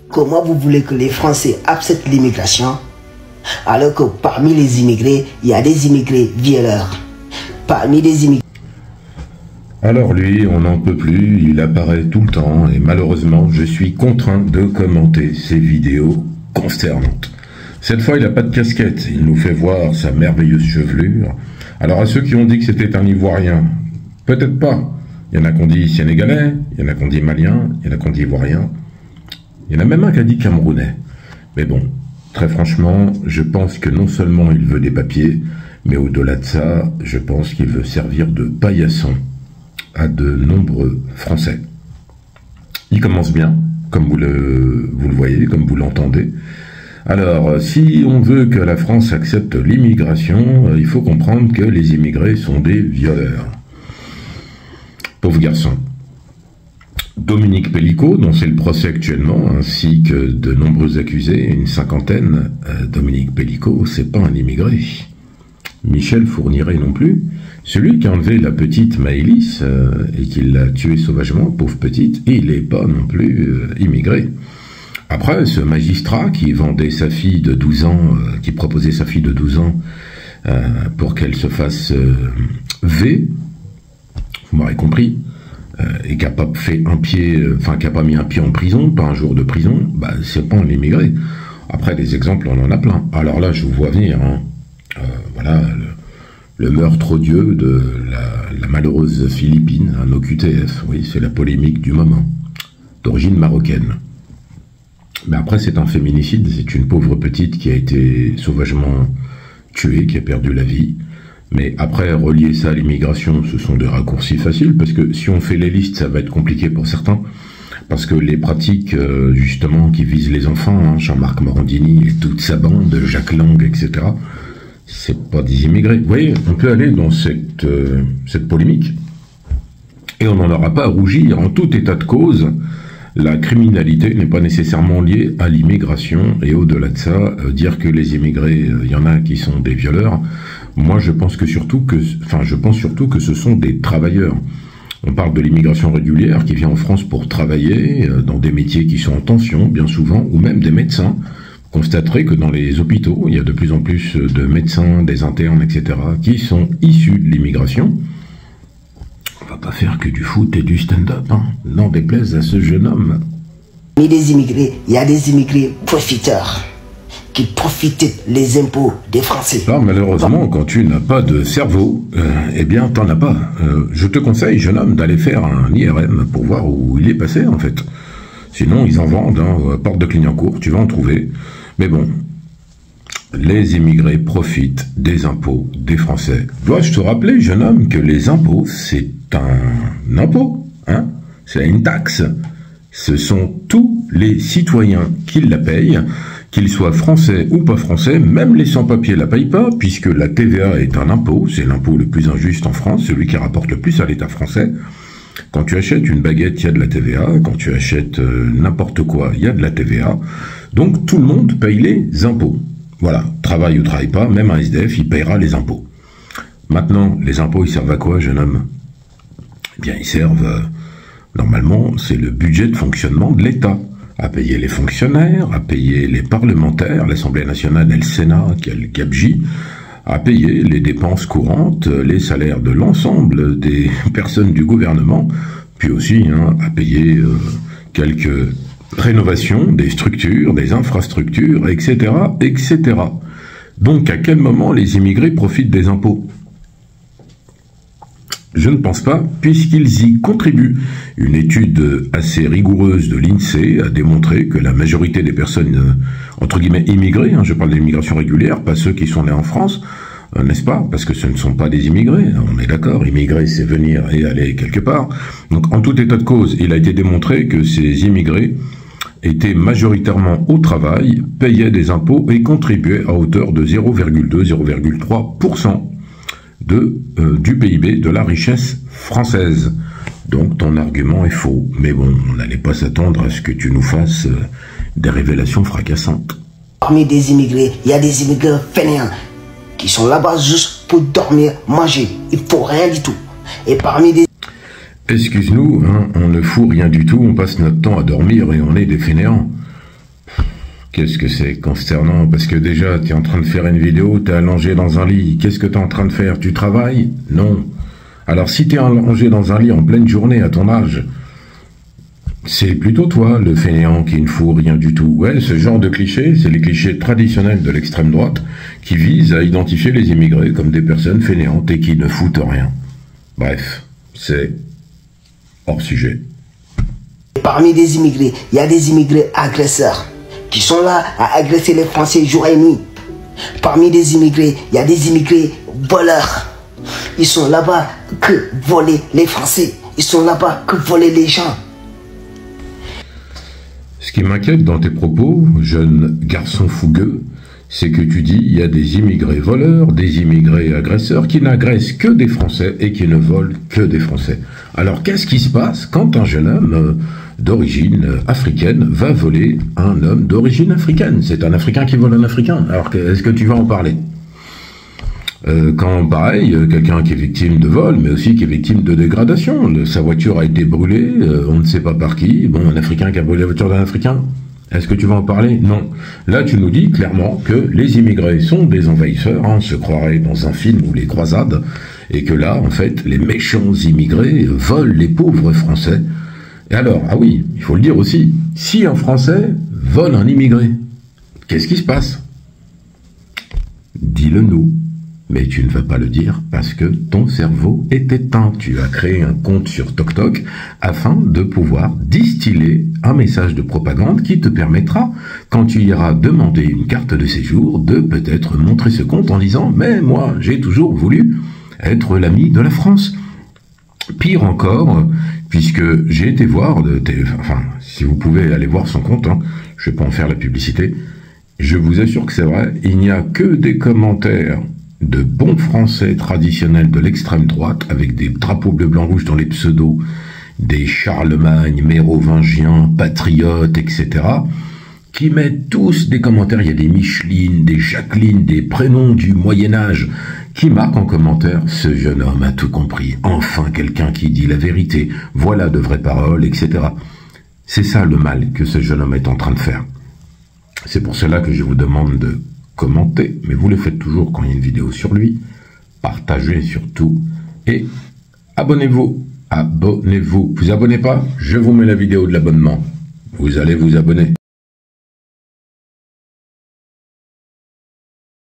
Comment vous voulez que les Français acceptent l'immigration alors que parmi les immigrés, il y a des immigrés violeurs. Parmi les immigrés... Alors lui, on n'en peut plus, il apparaît tout le temps et malheureusement, je suis contraint de commenter ces vidéos consternantes. Cette fois, il n'a pas de casquette, il nous fait voir sa merveilleuse chevelure. Alors à ceux qui ont dit que c'était un Ivoirien, peut-être pas. Il y en a qui ont dit Sénégalais, il y en a qui ont dit Malien, il y en a qui ont dit Ivoirien. Il y en a même un qui a dit Camerounais. Mais bon, très franchement, je pense que non seulement il veut des papiers, mais au-delà de ça, je pense qu'il veut servir de paillasson à de nombreux Français. Il commence bien, comme vous le voyez, comme vous l'entendez. Alors, si on veut que la France accepte l'immigration, il faut comprendre que les immigrés sont des violeurs. Pauvre garçon. Dominique Pellicot, dont c'est le procès actuellement, ainsi que de nombreux accusés, une cinquantaine, Dominique Pellicot, c'est pas un immigré. Michel Fourniret non plus. Celui qui a enlevé la petite Maëlys et qui l'a tuée sauvagement, pauvre petite, il n'est pas non plus immigré. Après, ce magistrat qui vendait sa fille de 12 ans, qui proposait sa fille de 12 ans pour qu'elle se fasse V, vous m'aurez compris, et qui n'a pas fait un pied, enfin qui n'a pas mis un pied en prison, pas un jour de prison, bah c'est pas un immigré. Après, des exemples, on en a plein. Alors là, je vous vois venir, hein. Voilà, le meurtre odieux de la malheureuse Philippine, un OQTF, oui, c'est la polémique du moment, d'origine marocaine. Mais après, c'est un féminicide, c'est une pauvre petite qui a été sauvagement tuée, qui a perdu la vie. Mais après, relier ça à l'immigration, ce sont des raccourcis faciles, parce que si on fait les listes, ça va être compliqué pour certains, parce que les pratiques, justement, qui visent les enfants, hein, Jean-Marc Morandini et toute sa bande, Jacques Lang, etc., c'est pas des immigrés. Vous voyez, on peut aller dans cette polémique, et on n'en aura pas à rougir. En tout état de cause, la criminalité n'est pas nécessairement liée à l'immigration, et au-delà de ça, dire que les immigrés, il y en a qui sont des violeurs, moi je pense surtout que ce sont des travailleurs. On parle de l'immigration régulière qui vient en France pour travailler dans des métiers qui sont en tension, bien souvent, ou même des médecins. Vous constaterez que dans les hôpitaux, il y a de plus en plus de médecins, des internes, etc., qui sont issus de l'immigration. On va pas faire que du foot et du stand-up, hein. N'en déplaise à ce jeune homme. Parmi les immigrés, il y a des immigrés profiteurs qui profitent les impôts des Français. Alors malheureusement, quand tu n'as pas de cerveau, eh bien t'en as pas. Je te conseille, jeune homme, d'aller faire un IRM pour voir où il est passé en fait. Sinon, ils en vendent, hein, à Porte de Clignancourt, tu vas en trouver. Mais bon, les immigrés profitent des impôts des Français. Dois-je te rappeler, jeune homme, que les impôts, c'est un impôt, hein? C'est une taxe. Ce sont tous les citoyens qui la payent, qu'ils soient français ou pas français, même les sans-papiers la payent pas, puisque la TVA est un impôt, c'est l'impôt le plus injuste en France, celui qui rapporte le plus à l'État français. Quand tu achètes une baguette, il y a de la TVA, quand tu achètes n'importe quoi, il y a de la TVA, donc tout le monde paye les impôts. Voilà, travaille ou travaille pas, même un SDF, il payera les impôts. Maintenant, les impôts, ils servent à quoi, jeune homme? Eh bien, ils servent, normalement, c'est le budget de fonctionnement de l'État. À payer les fonctionnaires, à payer les parlementaires, l'Assemblée nationale et le Sénat, quel gabegie, à payer les dépenses courantes, les salaires de l'ensemble des personnes du gouvernement, puis aussi hein, à payer quelques rénovations des structures, des infrastructures, etc., etc. Donc à quel moment les immigrés profitent des impôts ? Je ne pense pas, puisqu'ils y contribuent. Une étude assez rigoureuse de l'INSEE a démontré que la majorité des personnes, entre guillemets, immigrées, hein, je parle de l'immigration régulière, pas ceux qui sont nés en France, n'est-ce pas? Parce que ce ne sont pas des immigrés, on est d'accord, immigrer c'est venir et aller quelque part. Donc en tout état de cause, il a été démontré que ces immigrés étaient majoritairement au travail, payaient des impôts et contribuaient à hauteur de 0,2-0,3% du PIB, de la richesse française. Donc ton argument est faux. Mais bon, on n'allait pas s'attendre à ce que tu nous fasses des révélations fracassantes. Parmi des immigrés, il y a des immigrés fainéants qui sont là-bas juste pour dormir, manger. Il ne faut rien du tout. Et parmi des... Excuse-nous, hein, on ne fout rien du tout, on passe notre temps à dormir et on est des fainéants. Qu'est-ce que c'est consternant? Parce que déjà, tu es en train de faire une vidéo, tu es allongé dans un lit. Qu'est-ce que tu es en train de faire? Tu travailles? Non. Alors si tu es allongé dans un lit en pleine journée à ton âge, c'est plutôt toi, le fainéant qui ne fout rien du tout. Ouais, ce genre de clichés, c'est les clichés traditionnels de l'extrême droite qui visent à identifier les immigrés comme des personnes fainéantes et qui ne foutent rien. Bref, c'est hors sujet. Parmi les immigrés, il y a des immigrés agresseurs qui sont là à agresser les Français jour et nuit. Parmi les immigrés, il y a des immigrés voleurs. Ils sont là-bas que voler les Français. Ils sont là-bas que voler les gens. Ce qui m'inquiète dans tes propos, jeune garçon fougueux, c'est que tu dis il y a des immigrés voleurs, des immigrés agresseurs qui n'agressent que des Français et qui ne volent que des Français. Alors qu'est-ce qui se passe quand un jeune homme d'origine africaine va voler un homme d'origine africaine? C'est un Africain qui vole un Africain. Alors est-ce que tu vas en parler? Quand, pareil, quelqu'un qui est victime de vol, mais aussi qui est victime de dégradation, sa voiture a été brûlée, on ne sait pas par qui, bon, un Africain qui a brûlé la voiture d'un Africain, est-ce que tu vas en parler? Non. Là, tu nous dis clairement que les immigrés sont des envahisseurs, hein, on se croirait dans un film ou les croisades, et que là, en fait, les méchants immigrés volent les pauvres Français. Et alors, ah oui, il faut le dire aussi, si un Français vole un immigré, qu'est-ce qui se passe? Dis-le nous. Mais tu ne vas pas le dire parce que ton cerveau est éteint. Tu as créé un compte sur TokTok afin de pouvoir distiller un message de propagande qui te permettra, quand tu iras demander une carte de séjour, de peut-être montrer ce compte en disant « Mais moi, j'ai toujours voulu être l'ami de la France ». Pire encore, puisque j'ai été voir, si vous pouvez aller voir son compte, hein, je ne vais pas en faire la publicité, je vous assure que c'est vrai, il n'y a que des commentaires de bons Français traditionnels de l'extrême droite, avec des drapeaux bleu, blanc, rouge dans les pseudos, des Charlemagne, mérovingiens, patriotes, etc., qui mettent tous des commentaires, il y a des Micheline, des Jacqueline, des prénoms du Moyen-Âge, qui marquent en commentaire « Ce jeune homme a tout compris, enfin quelqu'un qui dit la vérité, voilà de vraies paroles, etc. » C'est ça le mal que ce jeune homme est en train de faire. C'est pour cela que je vous demande de commenter, mais vous le faites toujours quand il y a une vidéo sur lui, partagez surtout, et abonnez-vous, abonnez-vous. Vous abonnez pas? Je vous mets la vidéo de l'abonnement. Vous allez vous abonner.